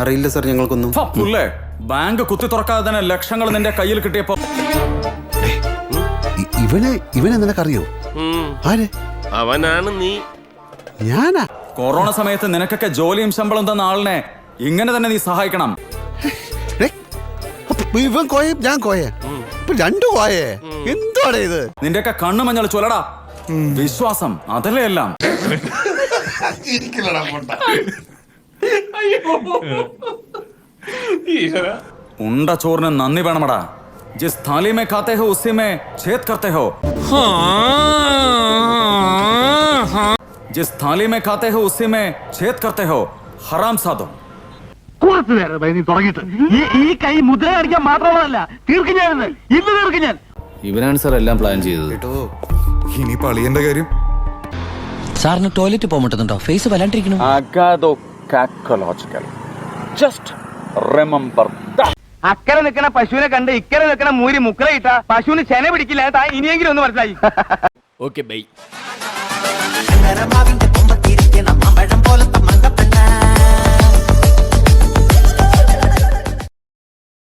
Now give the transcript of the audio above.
അറിയില്ല സാർ ഞങ്ങൾക്കൊന്നും. ബാങ്ക് കുത്തി തുറക്കാതെ തന്നെ ലക്ഷങ്ങൾ നിന്റെ കയ്യിൽ കിട്ടിയപ്പോ ഇവനെ നിനക്കറിയോ? ആര്? അവനാണ് നീ. ഞാനാ? കൊറോണ സമയത്ത് നിനക്കൊക്കെ ജോലിയും ശമ്പളം തന്ന ആളിനെ ഇങ്ങനെ തന്നെ നീ സഹായിക്കണം. ഇവൻ കോയ, ഞാൻ കോയ, രണ്ടു കോയേ. എന്താണ് ഇത്? നിന്റെയൊക്കെ കണ്ണു മഞ്ഞൾ ചൊല്ലടാ. വിശ്വാസം അതല്ലേ എല്ലാം. ഉണ്ട ചോറിന് നന്ദി വേണമടാ. ജിസ് थाली में खाते हो उसी में छेद करते हो. जिस थाली में खाते हो उसी में छेद करते हो. हराम साधो. ഈ കൈ മുദ്ര അടിക്കാൻ മാത്രമല്ല, തീർക്കും ഞാൻ, ഇന്ന് തീർക്കും ഞാൻ. ഇവനാണ് സാർ എല്ലാം പ്ലാൻ ചെയ്തത്. ഇനി പളിയന്റെ കാര്യം. സാറിന് ടോയ്ലറ്റ് പോകുന്നുണ്ടോ? ഫേസ് വല്ലാണ്ടിരിക്കണം. അക്കരെ നിൽക്കണ പശുവിനെ കണ്ട് ഇക്കരെ നിൽക്കണ മൂരി മുക്കറയിട്ട പശുവിന് ചെന പിടിക്കില്ല. ഇനിയെങ്കിലും ഒന്ന് മനസ്സിലായി. Okay bye.